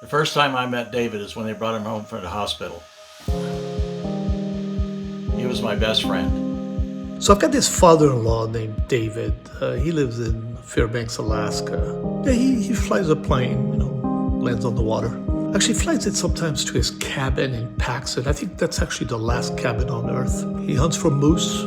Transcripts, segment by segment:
The first time I met David is when they brought him home from the hospital. He was my best friend. So I've got this father-in-law named David. He lives in Fairbanks, Alaska. Yeah, he flies a plane, lands on the water. Actually flies it sometimes to his cabin in Paxton. I think that's actually the last cabin on Earth. He hunts for moose,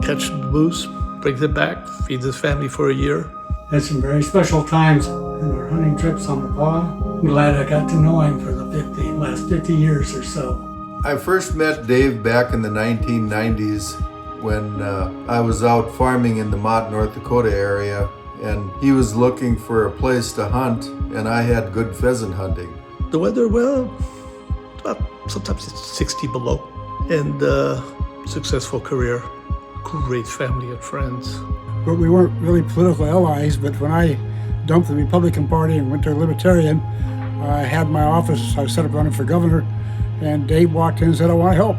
catches the moose, brings it back, feeds his family for a year. Had some very special times in our hunting trips on the Paw. I'm glad I got to know him for the last 50 years or so. I first met Dave back in the 1990s when I was out farming in the Mott, North Dakota area, and he was looking for a place to hunt, and I had good pheasant hunting. The weather, sometimes it's 60 below. And successful career, great family and friends. But we weren't really political allies, but when I dumped the Republican Party and went to Libertarian, I had my office, I set up running for governor, and Dave walked in and said, I want to help.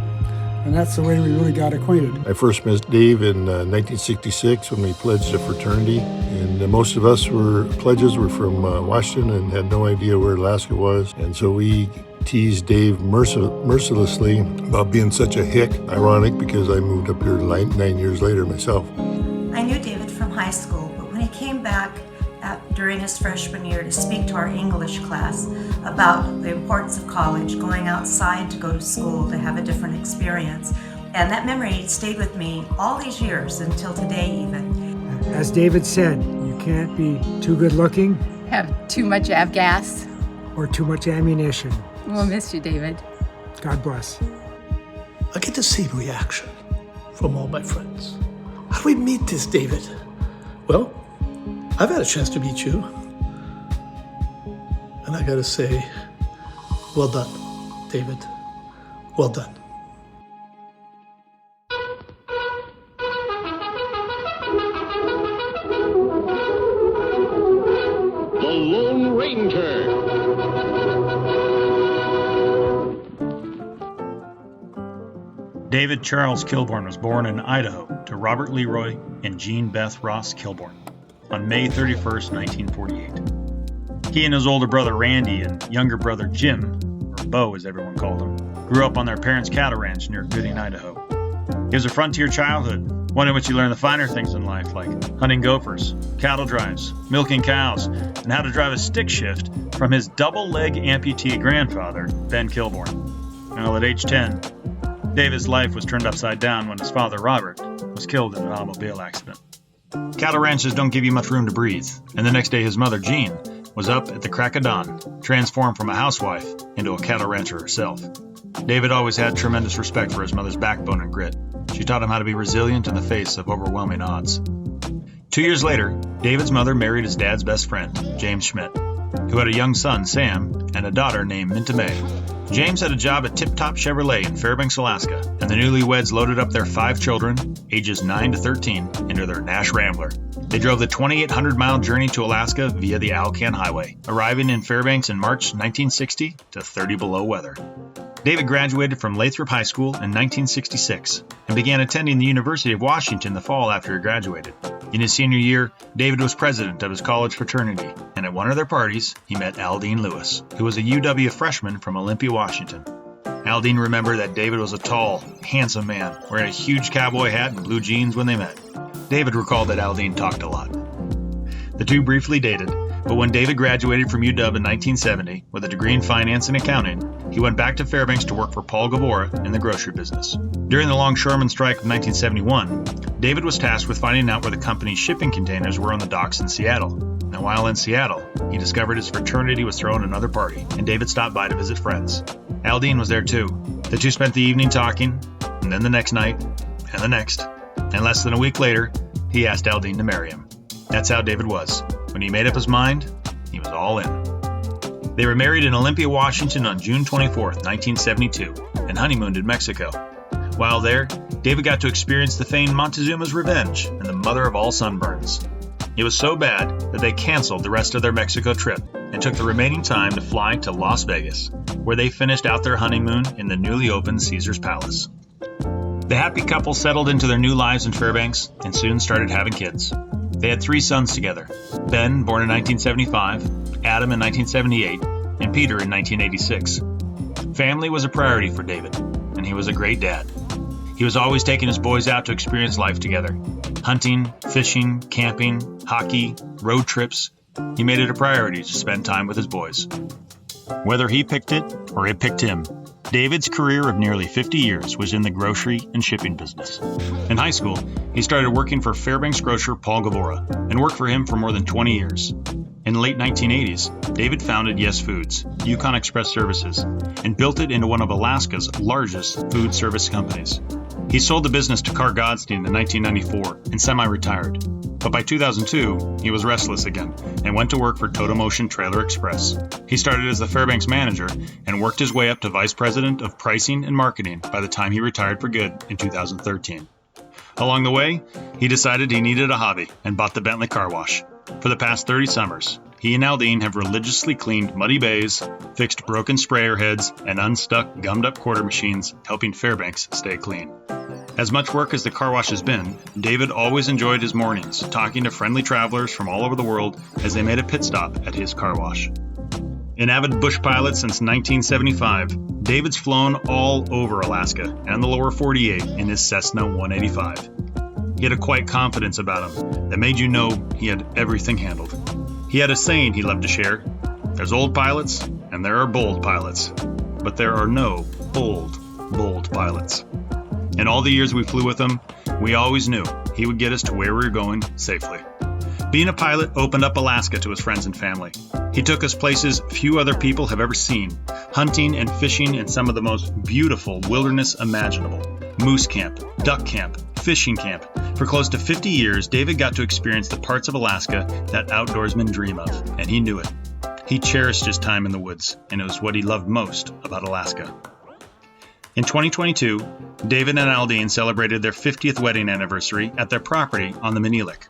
And that's the way we really got acquainted. I first met Dave in 1966 when we pledged a fraternity. And most of us pledges were from Washington and had no idea where Alaska was. And so we teased Dave mercilessly about being such a hick. Ironic because I moved up here 9 years later myself. I knew David from high school, but when he came back during his freshman year to speak to our English class about the importance of college, going outside to go to school to have a different experience, and that memory stayed with me all these years until today even. As David said, you can't be too good looking, have too much gas, or too much ammunition. We'll miss you, David. God bless. I get the same reaction from all my friends. How do we meet this David? Well, I've had a chance to meet you. And I gotta say, well done, David. Well done. The Lone Ranger. David Charles Kilbourn was born in Idaho to Robert Leroy and Jean Beth Ross Kilbourn on May 31st, 1948. He and his older brother Randy and younger brother Jim, or Bo as everyone called him, grew up on their parents' cattle ranch near Gooding, Idaho. It was a frontier childhood, one in which he learned the finer things in life like hunting gophers, cattle drives, milking cows, and how to drive a stick shift from his double-leg amputee grandfather, Ben Kilbourn. Now, at age 10, David's life was turned upside down when his father, Robert, was killed in an automobile accident. Cattle ranches don't give you much room to breathe, and the next day his mother, Jean, was up at the crack of dawn, transformed from a housewife into a cattle rancher herself. David always had tremendous respect for his mother's backbone and grit. She taught him how to be resilient in the face of overwhelming odds. 2 years later, David's mother married his dad's best friend, James Schmidt, who had a young son, Sam, and a daughter named Minta May. James had a job at Tip Top Chevrolet in Fairbanks, Alaska, and the newlyweds loaded up their 5 children, ages 9 to 13, into their Nash Rambler. They drove the 2,800-mile journey to Alaska via the Alcan Highway, arriving in Fairbanks in March 1960 to 30 below weather. David graduated from Lathrop High School in 1966 and began attending the University of Washington the fall after he graduated. In his senior year, David was president of his college fraternity, and at one of their parties, he met Aldine Lewis, who was a UW freshman from Olympia, Washington. Aldine remembered that David was a tall, handsome man, wearing a huge cowboy hat and blue jeans when they met. David recalled that Aldine talked a lot. The two briefly dated, but when David graduated from UW in 1970 with a degree in finance and accounting, he went back to Fairbanks to work for Paul Gavora in the grocery business. During the longshoreman strike of 1971, David was tasked with finding out where the company's shipping containers were on the docks in Seattle. And while in Seattle, he discovered his fraternity was throwing another party, and David stopped by to visit friends. Aldine was there too. The two spent the evening talking, and then the next night, and the next. And less than a week later, he asked Aldine to marry him. That's how David was. When he made up his mind, he was all in. They were married in Olympia, Washington on June 24, 1972, and honeymooned in Mexico. While there, David got to experience the famed Montezuma's Revenge and the mother of all sunburns. It was so bad that they canceled the rest of their Mexico trip and took the remaining time to fly to Las Vegas, where they finished out their honeymoon in the newly opened Caesar's Palace. The happy couple settled into their new lives in Fairbanks and soon started having kids. They had 3 sons together, Ben, born in 1975, Adam in 1978, and Peter in 1986. Family was a priority for David, and he was a great dad. He was always taking his boys out to experience life together. Hunting, fishing, camping, hockey, road trips. He made it a priority to spend time with his boys. Whether he picked it or it picked him, David's career of nearly 50 years was in the grocery and shipping business. In high school, he started working for Fairbanks grocer Paul Gavora and worked for him for more than 20 years. In the late 1980s, David founded Yes Foods, Yukon Express Services, and built it into one of Alaska's largest food service companies. He sold the business to Carr Godstein in 1994 and semi-retired. But by 2002, he was restless again and went to work for Totem Ocean Trailer Express. He started as the Fairbanks manager and worked his way up to vice president of pricing and marketing by the time he retired for good in 2013. Along the way, he decided he needed a hobby and bought the Bentley Car Wash. For the past 30 summers, he and Aldine have religiously cleaned muddy bays, fixed broken sprayer heads, and unstuck gummed-up quarter machines, helping Fairbanks stay clean. As much work as the car wash has been, David always enjoyed his mornings, talking to friendly travelers from all over the world as they made a pit stop at his car wash. An avid bush pilot since 1975, David's flown all over Alaska and the lower 48 in his Cessna 185. He had a quiet confidence about him that made you know he had everything handled. He had a saying he loved to share: there's old pilots and there are bold pilots, but there are no old, bold pilots. In all the years we flew with him, we always knew he would get us to where we were going safely. Being a pilot opened up Alaska to his friends and family. He took us places few other people have ever seen, hunting and fishing in some of the most beautiful wilderness imaginable. Moose camp, duck camp, fishing camp. For close to 50 years, David got to experience the parts of Alaska that outdoorsmen dream of, and he knew it. He cherished his time in the woods, and it was what he loved most about Alaska. In 2022, David and Aldine celebrated their 50th wedding anniversary at their property on the Manilik.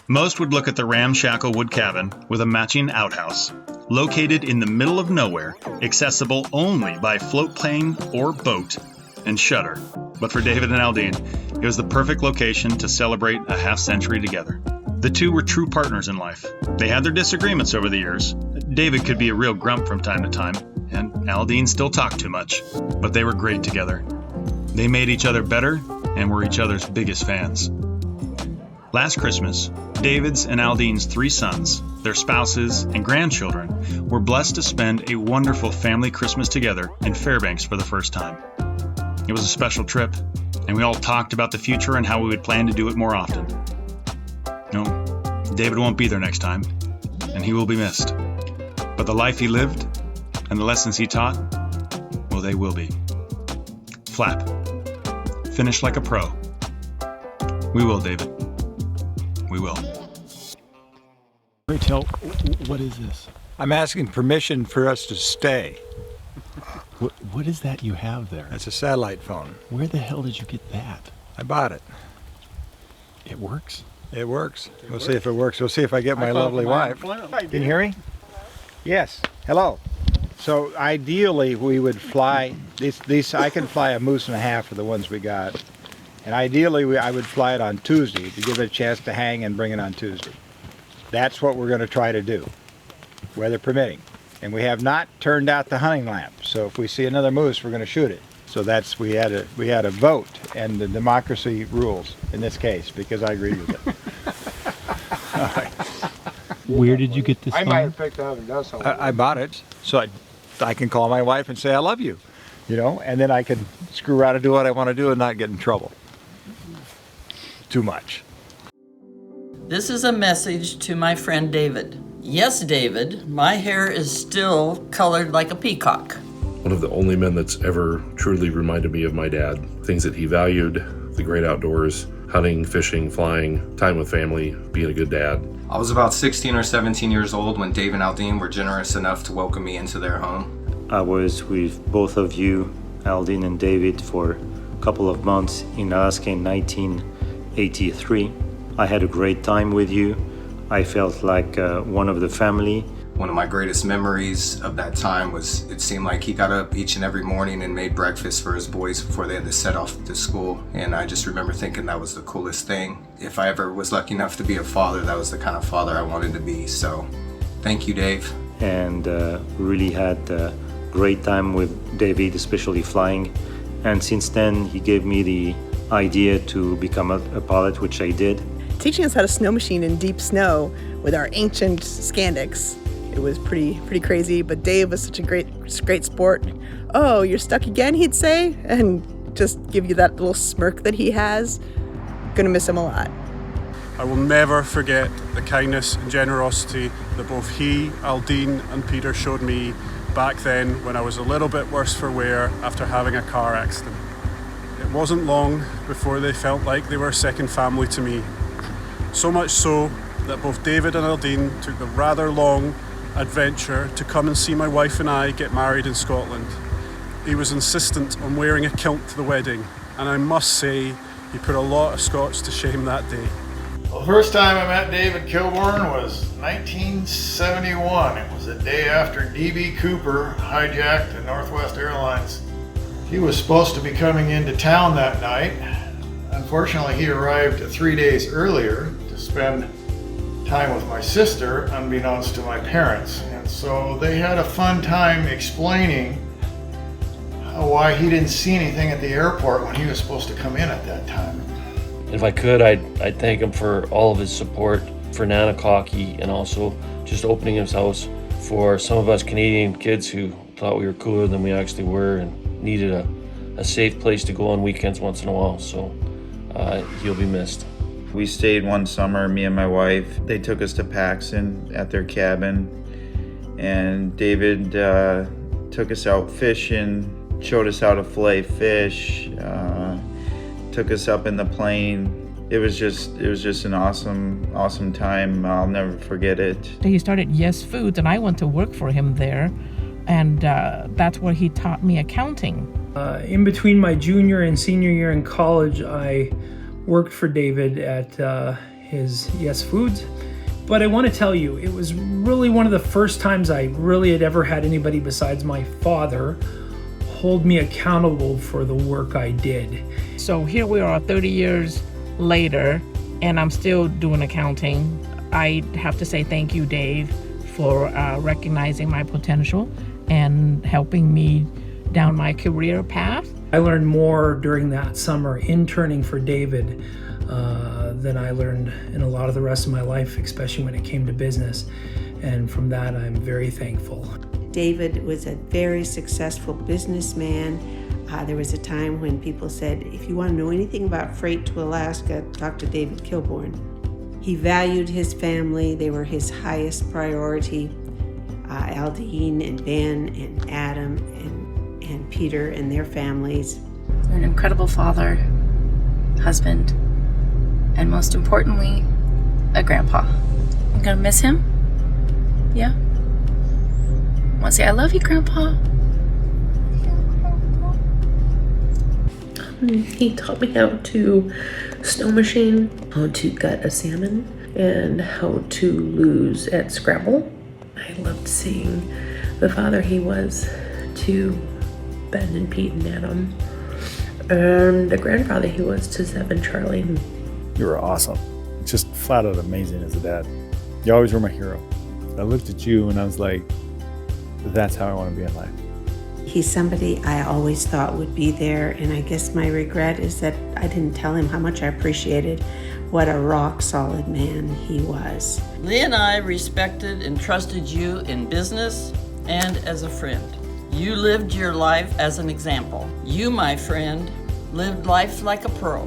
Most would look at the ramshackle wood cabin with a matching outhouse, located in the middle of nowhere, accessible only by float plane or boat and shutter. But for David and Aldine, it was the perfect location to celebrate a half-century together. The two were true partners in life. They had their disagreements over the years. David could be a real grump from time to time, and Aldine still talked too much, but they were great together. They made each other better and were each other's biggest fans. Last Christmas, David's and Aldine's 3 sons, their spouses, and grandchildren were blessed to spend a wonderful family Christmas together in Fairbanks for the first time. It was a special trip, and we all talked about the future and how we would plan to do it more often. No, David won't be there next time, and he will be missed. But the life he lived and the lessons he taught, well, they will be. Flap. Finish like a pro. We will, David. We will. Tell, what is this? I'm asking permission for us to stay. What is that you have there? It's a satellite phone. Where the hell did you get that? I bought it. It works? It works. We'll see if it works. We'll see if I get my lovely wife. Can you hear me? Yes. Hello. So ideally we would fly these. I can fly a moose and a half for the ones we got, and ideally I would fly it on Tuesday to give it a chance to hang and bring it on Tuesday. That's what we're going to try to do, weather permitting. And we have not turned out the hunting lamp. So if we see another moose, we're going to shoot it. So that's we had a vote, and the democracy rules in this case because I agreed with it. All right. Where did you get this phone? I might have picked it up and done something. I bought it so I can call my wife and say I love you, and then I can screw around and do what I want to do and not get in trouble too much. This is a message to my friend David. Yes, David, my hair is still colored like a peacock. One of the only men that's ever truly reminded me of my dad. Things that he valued, the great outdoors, hunting, fishing, flying, time with family, being a good dad. I was about 16 or 17 years old when Dave and Aldine were generous enough to welcome me into their home. I was with both of you, Aldine and David, for a couple of months in Alaska in 1983. I had a great time with you. I felt like one of the family. One of my greatest memories of that time was it seemed like he got up each and every morning and made breakfast for his boys before they had to set off to school. And I just remember thinking that was the coolest thing. If I ever was lucky enough to be a father, that was the kind of father I wanted to be. So thank you, Dave. and really had a great time with David, especially flying. And since then, he gave me the idea to become a pilot, which I did. Teaching us how to snow machine in deep snow with our ancient Scandics. It was pretty crazy, but Dave was such a great sport. "Oh, you're stuck again," he'd say, and just give you that little smirk that he has. Gonna miss him a lot. I will never forget the kindness and generosity that both he, Aldine, and Peter showed me back then when I was a little bit worse for wear after having a car accident. It wasn't long before they felt like they were a second family to me. So much so that both David and Aldine took the rather long adventure to come and see my wife and I get married in Scotland. He was insistent on wearing a kilt to the wedding, and I must say he put a lot of Scots to shame that day. Well, the first time I met David Kilbourn was 1971. It was the day after D.B. Cooper hijacked the Northwest Airlines. He was supposed to be coming into town that night. Unfortunately, he arrived 3 days earlier to spend time with my sister, unbeknownst to my parents. And so they had a fun time explaining why he didn't see anything at the airport when he was supposed to come in at that time. If I could, I'd thank him for all of his support for Nanacocky and also just opening his house for some of us Canadian kids who thought we were cooler than we actually were and needed a safe place to go on weekends once in a while. So he'll be missed. We stayed one summer, me and my wife. They took us to Paxton at their cabin, and David took us out fishing, showed us how to fillet fish, took us up in the plane. It was just an awesome time. I'll never forget it. He started Yes Foods, and I went to work for him there, and that's where he taught me accounting. In between my junior and senior year in college, I worked for David at his Yes Foods. But I want to tell you, it was really one of the first times I really had ever had anybody besides my father hold me accountable for the work I did. So here we are 30 years later, and I'm still doing accounting. I have to say thank you, Dave, for recognizing my potential and helping me down my career path. I learned more during that summer interning for David than I learned in a lot of the rest of my life, especially when it came to business. And from that, I'm very thankful. David was a very successful businessman. There was a time when people said, if you want to know anything about freight to Alaska, talk to David Kilbourn. He valued his family. They were his highest priority. Aldine and Ben and Adam and Peter and their families. An incredible father, husband, and most importantly, a grandpa. I'm gonna miss him. Yeah? Want to say I love you, Grandpa? He taught me how to snow machine, how to gut a salmon, and how to lose at Scrabble. I loved seeing the father he was to Ben and Pete and Adam, and the grandfather he was to Zeb and Charlie. You were awesome. Just flat out amazing as a dad. You always were my hero. I looked at you and I was like, that's how I want to be in life. He's somebody I always thought would be there, and I guess my regret is that I didn't tell him how much I appreciated what a rock-solid man he was. Lee and I respected and trusted you in business and as a friend. You lived your life as an example. You, my friend, lived life like a pro.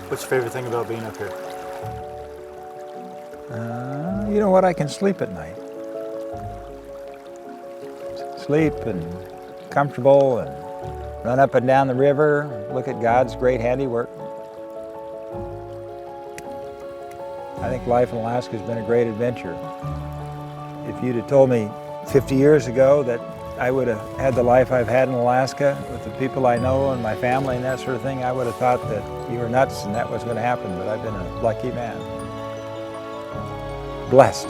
What's your favorite thing about being up here? You know what? I can sleep at night. Sleep and comfortable and run up and down the river, look at God's great handiwork. I think life in Alaska has been a great adventure. If you'd have told me 50 years ago that I would have had the life I've had in Alaska with the people I know and my family and that sort of thing, I would have thought that you were nuts and that was going to happen, but I've been a lucky man. Blessed.